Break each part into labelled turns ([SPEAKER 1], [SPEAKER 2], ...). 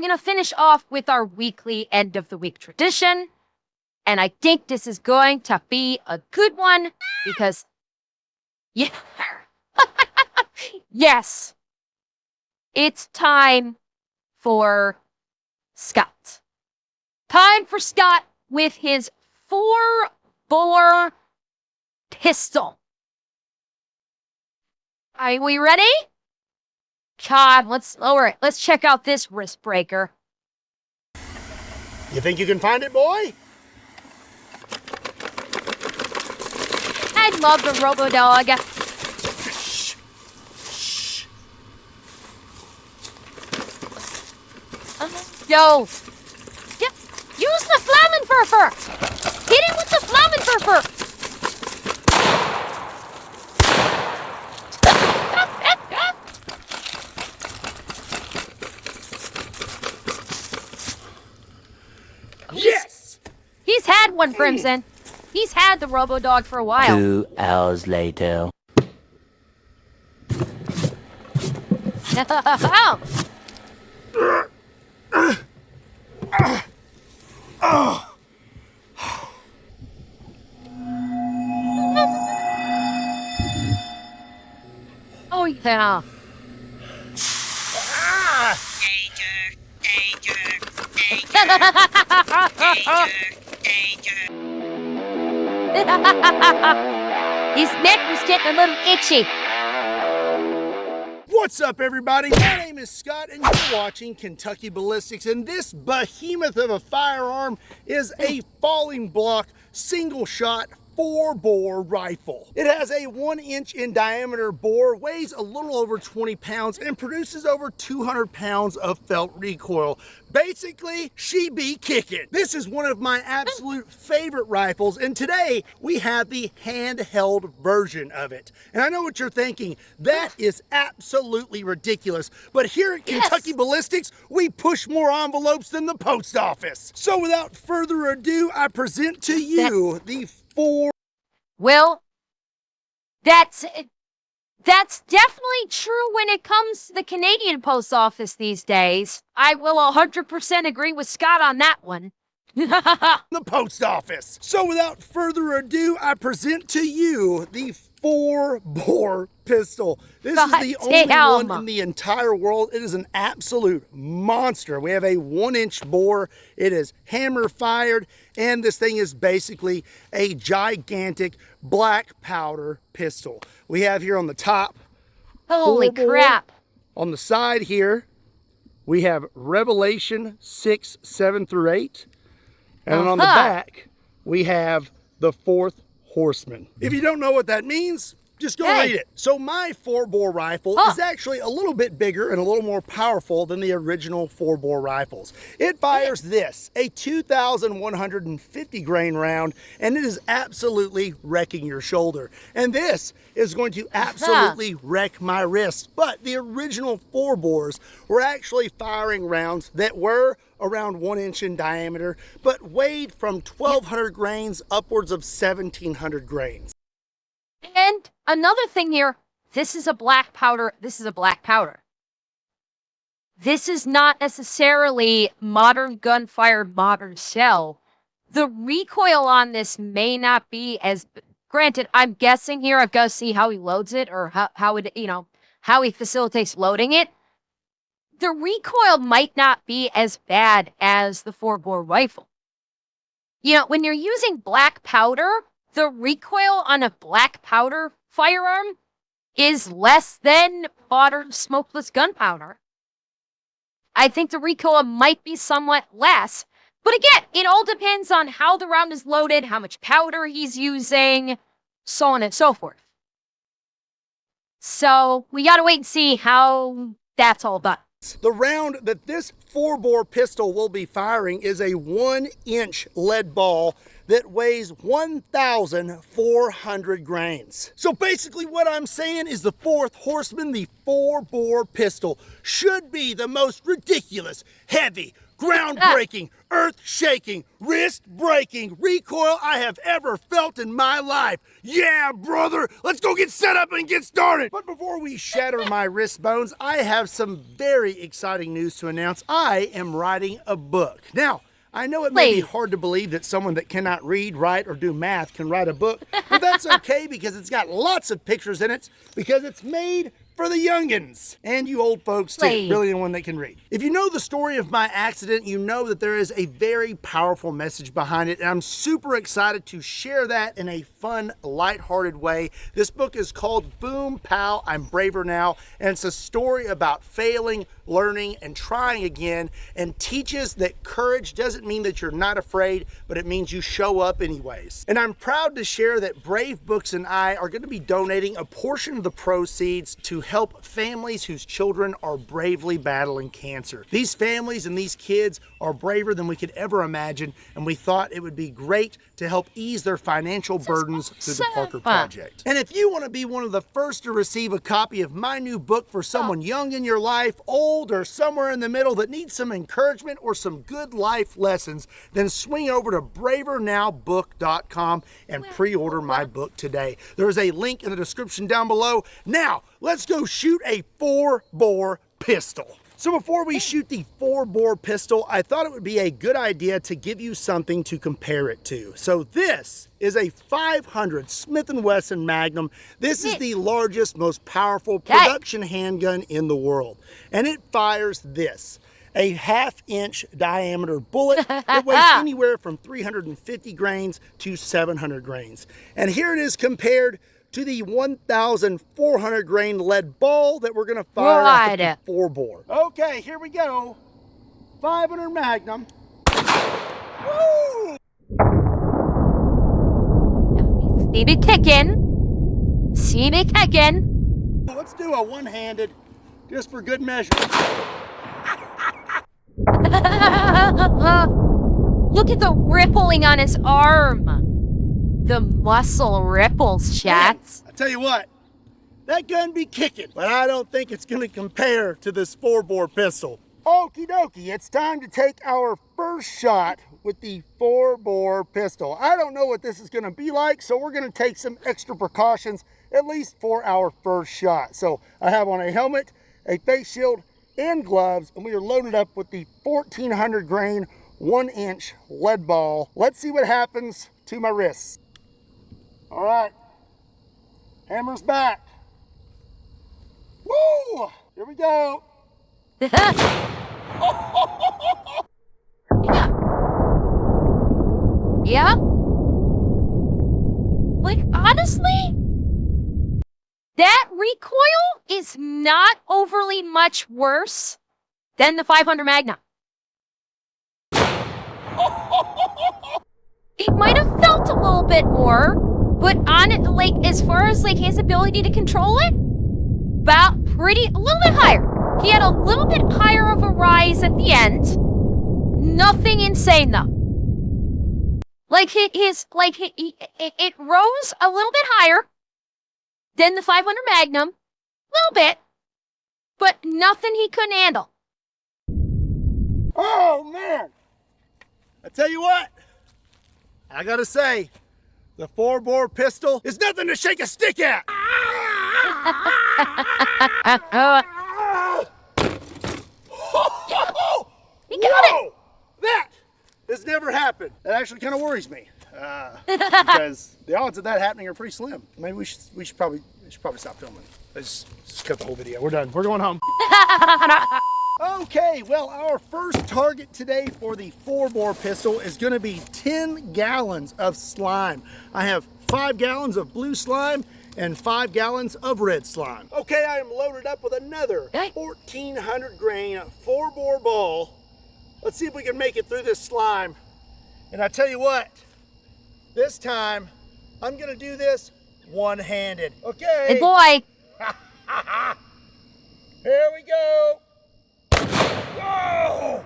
[SPEAKER 1] going to finish off with our weekly end of the week tradition. And I think this is going to be a good one because, yeah, yes, it's time for Scott. Time for Scott with his 4-bore pistol. Are we ready? God, let's lower it. Let's check out this wrist breaker.
[SPEAKER 2] You think you can find it, boy?
[SPEAKER 1] I love the Robo-Dog.
[SPEAKER 2] Shh. Shh.
[SPEAKER 1] Yo. Use the Flammenwerfer. Hit him with the Flammenwerfer.
[SPEAKER 2] Yes!
[SPEAKER 1] He's had one, Crimson. He's had the Robo-Dog for a while.
[SPEAKER 3] 2 hours later.
[SPEAKER 1] Oh, yeah.
[SPEAKER 4] Danger, danger, danger, danger.
[SPEAKER 1] His neck was getting a little itchy.
[SPEAKER 2] What's up, everybody? My name is Scott, and you're watching Kentucky Ballistics, and this behemoth of a firearm is a falling block, single-shot, 4-bore rifle. It has a 1-inch in diameter bore, weighs a little over 20 pounds, and produces over 200 pounds of felt recoil. Basically, she be kicking. This is one of my absolute favorite rifles, and today we have the handheld version of it. And I know what you're thinking, that is absolutely ridiculous. But here at Kentucky Ballistics, we push more envelopes than the post office. So without further ado, I present to you the 4.
[SPEAKER 1] Well, that's definitely true when it comes to the Canadian post office these days. I will 100% agree with Scott on that one.
[SPEAKER 2] The post office. So without further ado, I present to you the 4-bore pistol. This is the only one in the entire world. It is an absolute monster. We have a 1-inch bore. It is hammer fired, and this thing is basically a gigantic black powder pistol. We have here on the top,
[SPEAKER 1] Holy crap.
[SPEAKER 2] on the side here, we have Revelation 6, 7 through 8. And then on the back, we have the 4th Horseman. If you don't know what that means, just go read it. So my 4-bore rifle is actually a little bit bigger and a little more powerful than the original 4-bore rifles. It fires this, a 2,150 grain round, and it is absolutely wrecking your shoulder. And this is going to absolutely wreck my wrist. But the original 4-bores were actually firing rounds that were around 1 inch in diameter, but weighed from 1,200 grains upwards of 1,700 grains.
[SPEAKER 1] And another thing here, this is a black powder. This is a black powder. This is not necessarily modern gunfire, modern shell. The recoil on this may not be as, granted, I'm guessing here, I've got to see how he loads it or how it, how he facilitates loading it. The recoil might not be as bad as the 4-bore rifle. When you're using black powder, the recoil on a black powder firearm is less than modern smokeless gunpowder. I think the recoil might be somewhat less. But again, it all depends on how the round is loaded, how much powder he's using, so on and so forth. So we gotta wait and see how that's all done.
[SPEAKER 2] The round that this 4-bore pistol will be firing is a 1-inch lead ball that weighs 1,400 grains. So basically what I'm saying is the 4th Horseman, the 4-bore pistol, should be the most ridiculous, heavy, groundbreaking, earth-shaking, wrist-breaking recoil I have ever felt in my life. Yeah, brother, let's go get set up and get started. But before we shatter my wrist bones, I have some very exciting news to announce. I am writing a book. Now, I know it may be hard to believe that someone that cannot read, write, or do math can write a book, but that's okay because it's got lots of pictures in it because it's made for the youngins and you old folks too, really anyone that can read. If you know the story of my accident, you know that there is a very powerful message behind it, and I'm super excited to share that in a fun, lighthearted way. This book is called Boom Pow, I'm Braver Now, and it's a story about failing, learning, and trying again, and teaches that courage doesn't mean that you're not afraid, but it means you show up anyways. And I'm proud to share that Brave Books and I are going to be donating a portion of the proceeds to help families whose children are bravely battling cancer. These families and these kids are braver than we could ever imagine, and we thought it would be great to help ease their financial burdens through the Parker Project. And if you want to be one of the first to receive a copy of my new book for someone young in your life, old, or somewhere in the middle that needs some encouragement or some good life lessons, then swing over to bravernowbook.com and pre-order my book today. There's a link in the description down below. Now, let's go shoot a 4-bore pistol. So before we shoot the 4-bore pistol, I thought it would be a good idea to give you something to compare it to. So this is a 500 Smith & Wesson Magnum. This is the largest, most powerful production handgun in the world. And it fires this, a 1/2-inch diameter bullet that weighs anywhere from 350 grains to 700 grains. And here it is compared to the 1,400 grain lead ball that we're gonna fire at the 4-bore. Okay, here we go. 500 Magnum. Woo!
[SPEAKER 1] See me kicking. See me kicking.
[SPEAKER 2] Let's do a one-handed, just for good measure.
[SPEAKER 1] Look at the rippling on his arm. The muscle ripples, chats.
[SPEAKER 2] I tell you what, that gun be kicking, but I don't think it's gonna compare to this 4-bore pistol. Okie dokie, it's time to take our first shot with the 4-bore pistol. I don't know what this is gonna be like, so we're gonna take some extra precautions, at least for our first shot. So I have on a helmet, a face shield, and gloves, and we are loaded up with the 1,400 grain, 1-inch lead ball. Let's see what happens to my wrists. All right, hammer's back. Woo! Here we go.
[SPEAKER 1] Yeah. Like, honestly, that recoil is not overly much worse than the 500 Magnum. It might have felt a little bit more, but on it, like, as far as like his ability to control it, about a little bit higher. He had a little bit higher of a rise at the end. Nothing insane though. Like it rose a little bit higher than the 500 Magnum, a little bit, but nothing he couldn't handle.
[SPEAKER 2] Oh man! I tell you what, I gotta say, the 4-bore pistol is nothing to shake a stick at.
[SPEAKER 1] He got it.
[SPEAKER 2] That has never happened. That actually kind of worries me because the odds of that happening are pretty slim. Maybe we should probably stop filming. Let's just cut the whole video. We're done. We're going home. Okay, well, our first target today for the 4-bore pistol is going to be 10 gallons of slime. I have 5 gallons of blue slime and 5 gallons of red slime. Okay, I am loaded up with another 1,400 grain 4-bore ball. Let's see if we can make it through this slime. And I tell you what, this time I'm going to do this one-handed. Okay.
[SPEAKER 1] Hey, boy.
[SPEAKER 2] Here we go. Whoa!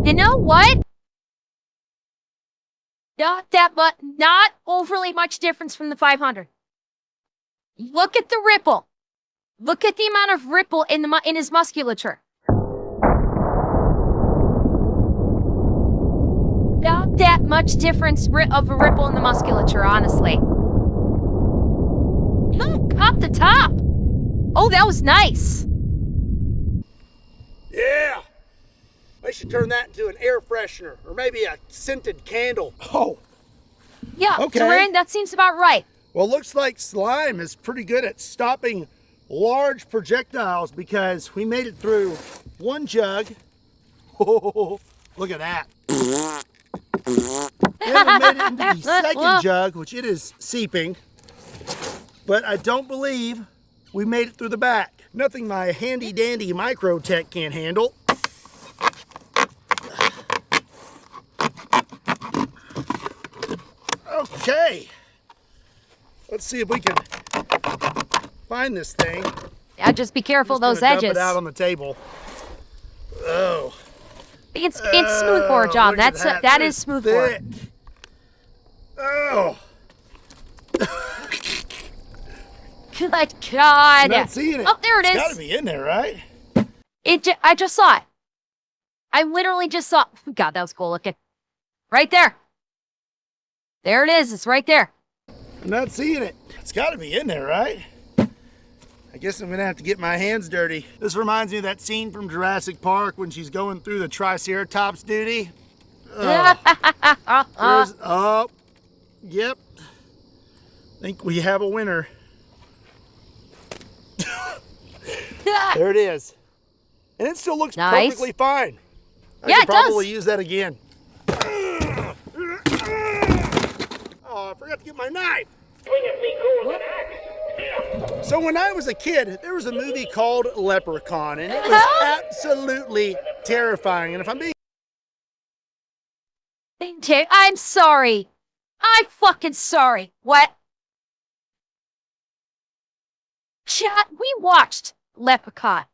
[SPEAKER 1] You know what? Not that much, not overly much difference from the 500. Look at the ripple. Look at the amount of ripple in his musculature. Not that much difference of a ripple in the musculature, honestly. Look, up the top. Oh, that was nice.
[SPEAKER 2] Yeah. I should turn that into an air freshener or maybe a scented candle. Oh.
[SPEAKER 1] Yeah,
[SPEAKER 2] Okay.
[SPEAKER 1] Duran, that seems about right.
[SPEAKER 2] Well, looks like slime is pretty good at stopping large projectiles because we made it through one jug. Oh, look at that. Then we made it into the second jug, which it is seeping. But I don't believe we made it through the back. Nothing my handy dandy microtech can't handle. Okay. Let's see if we can find this thing.
[SPEAKER 1] Yeah, just be careful of those edges.
[SPEAKER 2] Dump it out on the table. Oh.
[SPEAKER 1] It's smoothbore, John. That is smoothbore.
[SPEAKER 2] Oh.
[SPEAKER 1] Good God.
[SPEAKER 2] I'm not seeing it.
[SPEAKER 1] Oh, there it is.
[SPEAKER 2] It's gotta be in there, right?
[SPEAKER 1] I just saw it. I literally just saw it. God, that was cool looking. Right there. There it is. It's right there.
[SPEAKER 2] I'm not seeing it. It's gotta be in there, right? I guess I'm gonna have to get my hands dirty. This reminds me of that scene from Jurassic Park when she's going through the Triceratops duty. Oh, yep. Think we have a winner. There it is. And it still looks
[SPEAKER 1] Nice.
[SPEAKER 2] perfectly fine. I
[SPEAKER 1] Yeah,
[SPEAKER 2] could
[SPEAKER 1] it does.
[SPEAKER 2] probably use that again. Oh, I forgot to get my knife. So when I was a kid, there was a movie called Leprechaun, and it was absolutely terrifying. And if I'm being...
[SPEAKER 1] I'm sorry. I'm fucking sorry. What? Chat, we watched Leprechaun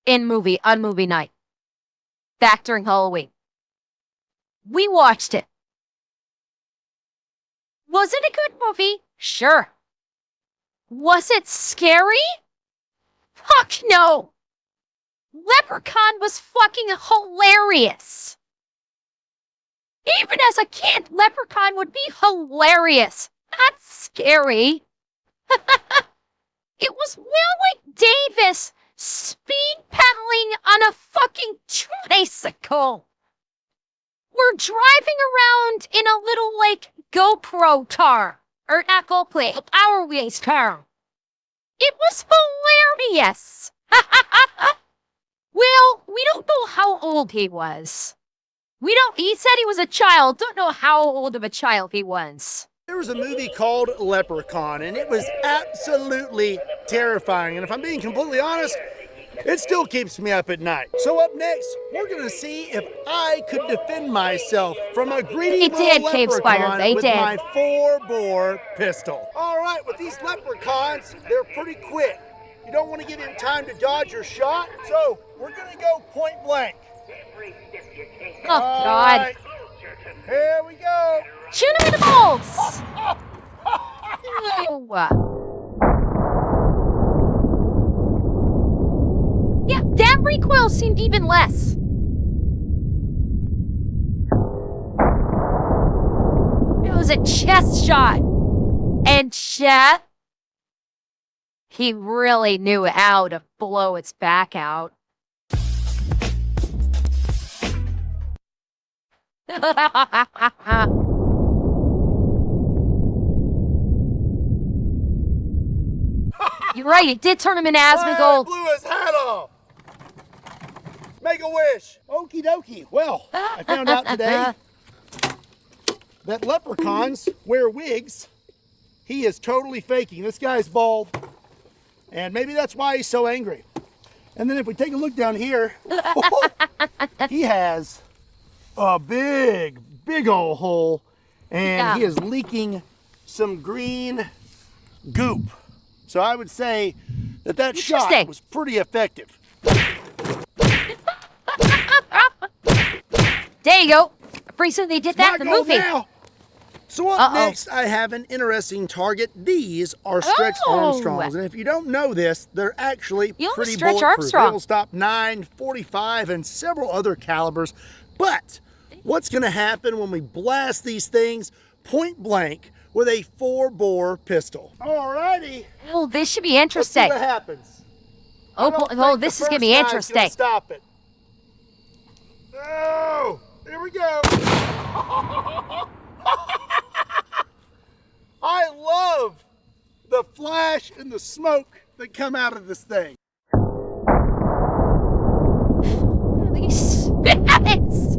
[SPEAKER 1] on movie night. Back during Halloween. We watched it. Was it a good movie? Sure. Was it scary? Fuck no. Leprechaun was fucking hilarious. Even as a kid, Leprechaun would be hilarious. Not scary. It was Wilwick Davis speed pedaling on a fucking tricycle. We're driving around in a little, like, GoPro car. Or not GoPro, Power Wheels car. It was hilarious. Well, we don't know how old he was. He said he was a child. Don't know how old of a child he was.
[SPEAKER 2] There was a movie called Leprechaun, and it was absolutely terrifying. And if I'm being completely honest, it still keeps me up at night. So up next, we're gonna see if I could defend myself from a greedy little leprechaun with my 4-bore pistol. All right, with these leprechauns, they're pretty quick. You don't want to give him time to dodge your shot, so we're gonna go point blank.
[SPEAKER 1] Oh, God.
[SPEAKER 2] Right. Here we go.
[SPEAKER 1] Shoot him in the balls! Ew. Yeah, that recoil seemed even less. It was a chest shot. And Chet, he really knew how to blow its back out. You're right, it did turn him into Asmongold.
[SPEAKER 2] Blew his hat off. Make a wish. Okie dokie. Well, I found out today that leprechauns wear wigs. He is totally faking. This guy's bald. And maybe that's why he's so angry. And then if we take a look down here, he has a big old hole. And he is leaking some green goop. So I would say that shot was pretty effective.
[SPEAKER 1] There you go. Pretty soon they did that in the movie.
[SPEAKER 2] Now. So up next, I have an interesting target. These are stretch Armstrongs, and if you don't know this, they're actually pretty bulletproof. They will stop 9.45 and several other calibers. But what's going to happen when we blast these things point blank with a 4-bore pistol? Alrighty.
[SPEAKER 1] Oh, this should be interesting.
[SPEAKER 2] Let's see what happens.
[SPEAKER 1] Oh, this is going to be interesting.
[SPEAKER 2] Stop it. Oh, here we go. I love the flash and the smoke that come out of this thing.
[SPEAKER 1] Holy spits!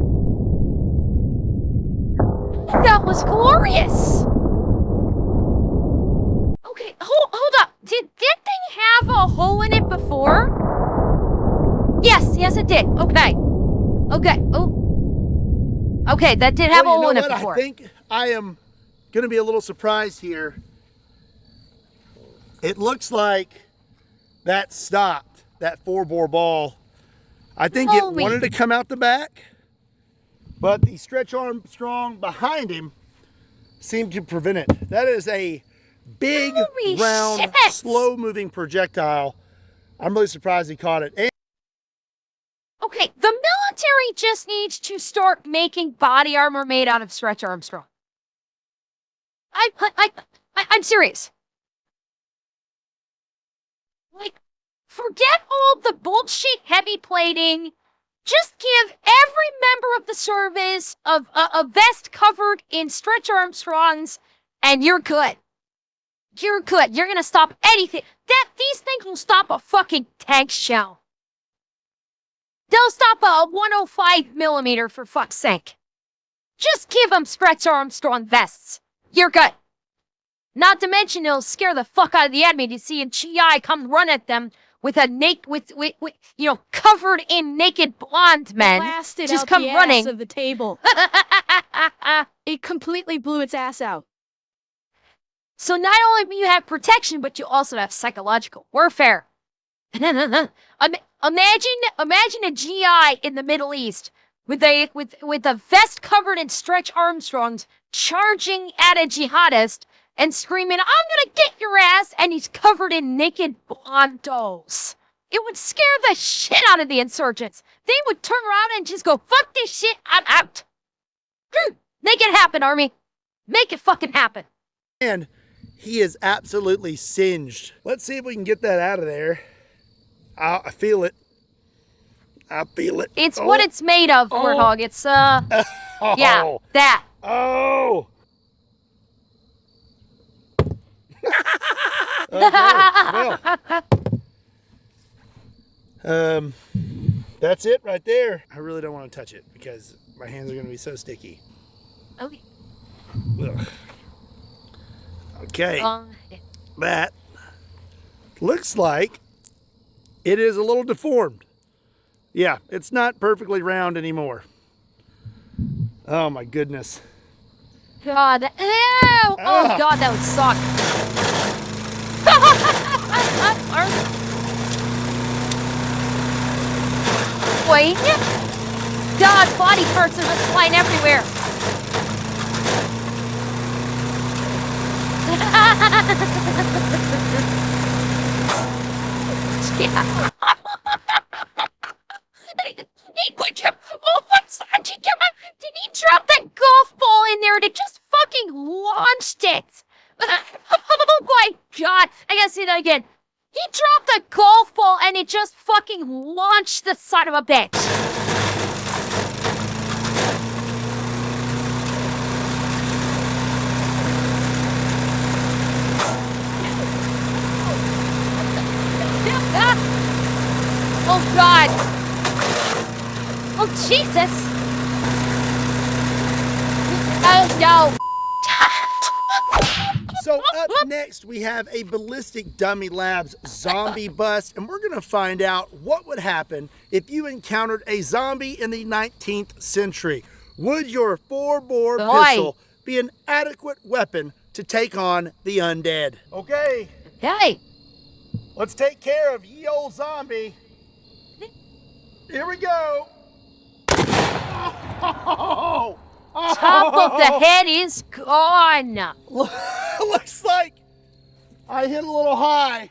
[SPEAKER 1] That was glorious! Okay, hold up. Did that thing have a hole in it before? Yes, it did. Okay. Oh. Okay, that did have a hole in it before.
[SPEAKER 2] I think I am going to be a little surprised here. It looks like that stopped, that 4-bore ball. I think it wanted to come out the back, but the stretch Armstrong behind him seemed to prevent it. That is a big, round, slow-moving projectile. I'm really surprised he caught it.
[SPEAKER 1] Okay, the military just needs to start making body armor made out of stretch Armstrong. I'm serious. Like, forget all the bullshit heavy plating. Just give every member of the service a vest covered in stretch Armstrongs, and you're good. You're good. You're gonna stop anything. These things will stop a fucking tank shell. They'll stop a 105 millimeter for fuck's sake. Just give them stretch Armstrong vests. You're good. Not to mention it'll scare the fuck out of the enemy to see a GI come run at them with a covered in naked blonde men.
[SPEAKER 5] Blasted
[SPEAKER 1] just
[SPEAKER 5] out
[SPEAKER 1] come
[SPEAKER 5] the
[SPEAKER 1] running
[SPEAKER 5] ass of the table. It completely blew its ass out.
[SPEAKER 1] So not only do you have protection, but you also have psychological warfare. Imagine a GI in the Middle East with a vest covered in stretch Armstrongs charging at a jihadist and screaming, "I'm gonna get your ass!" and he's covered in naked blondos. It would scare the shit out of the insurgents. They would turn around and just go, "Fuck this shit, I'm out." Make it happen, Army. Make it fucking happen.
[SPEAKER 2] And he is absolutely singed. Let's see if we can get that out of there. I feel it. I feel it.
[SPEAKER 1] It's what it's made of, Warthog. It's, yeah, that.
[SPEAKER 2] Oh! Well, that's it right there. I really don't want to touch it because my hands are going to be so sticky.
[SPEAKER 1] Okay.
[SPEAKER 2] Ugh. Okay. That looks like it is a little deformed. Yeah, it's not perfectly round anymore. Oh my goodness.
[SPEAKER 1] God. Ew. Oh God, that would suck. Wait. God, body parts are just flying everywhere. Yeah. Did he drop that golf ball in there and it just fucking launched it? Oh my God. I gotta say that again. He dropped the golf ball and it just fucking launched the son of a bitch. Oh God. Oh Jesus. Oh no.
[SPEAKER 2] So up next we have a Ballistic Dummy Labs zombie bust, and we're gonna find out what would happen if you encountered a zombie in the 19th century. Would your 4-bore pistol be an adequate weapon to take on the undead? Okay.
[SPEAKER 1] Hey.
[SPEAKER 2] Let's take care of ye old zombie. Here we go. Oh,
[SPEAKER 1] Top Half of the head is gone.
[SPEAKER 2] Looks like I hit a little high.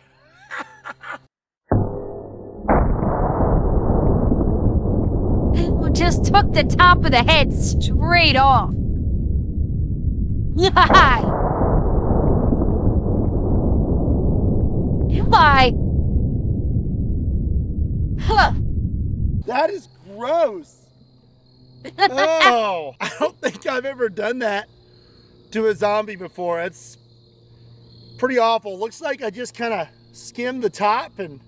[SPEAKER 1] Just took the top of the head straight off. Why? Huh.
[SPEAKER 2] That is gross. Oh, I don't think I've ever done that to a zombie before. It's pretty awful. Looks like I just kind of skimmed the top and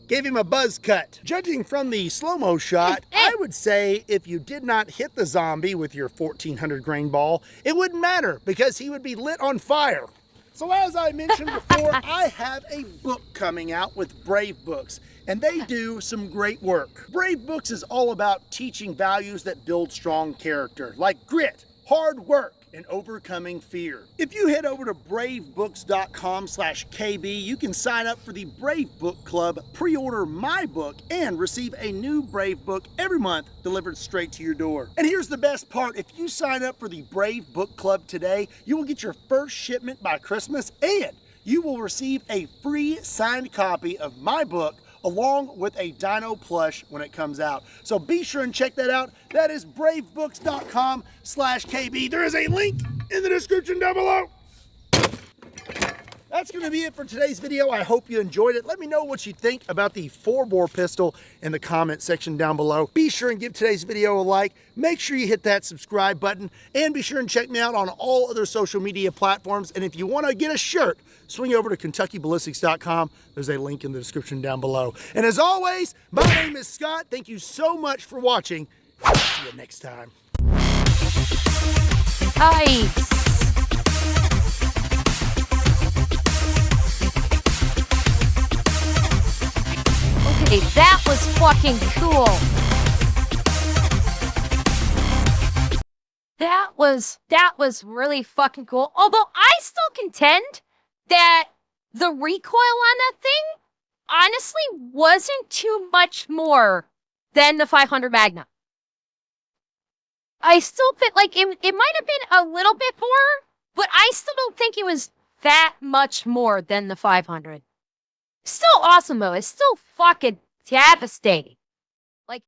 [SPEAKER 2] gave him a buzz cut. Judging from the slow-mo shot, I would say if you did not hit the zombie with your 1400 grain ball, it wouldn't matter because he would be lit on fire. So as I mentioned before, I have a book coming out with Brave Books, and they do some great work. Brave Books is all about teaching values that build strong character, like grit, hard work, and overcoming fear. If you head over to bravebooks.com/KB, you can sign up for the Brave Book Club, pre-order my book, and receive a new Brave book every month delivered straight to your door. And here's the best part. If you sign up for the Brave Book Club today, you will get your first shipment by Christmas, and you will receive a free signed copy of my book along with a dino plush when it comes out. So be sure and check that out. That is bravebooks.com/KB. There is a link in the description down below. That's going to be it for today's video. I hope you enjoyed it. Let me know what you think about the 4-bore pistol in the comment section down below. Be sure and give today's video a like. Make sure you hit that subscribe button, and be sure and check me out on all other social media platforms. And if you want to get a shirt, swing over to KentuckyBallistics.com. There's a link in the description down below. And as always, my name is Scott. Thank you so much for watching. I'll see you next time.
[SPEAKER 1] Nice. Okay, that was fucking cool. That was really fucking cool. Although I still contend that the recoil on that thing honestly wasn't too much more than the 500 Magnum. I still think like it might have been a little bit more, but I still don't think it was that much more than the 500. Still awesome though. It's still fucking devastating.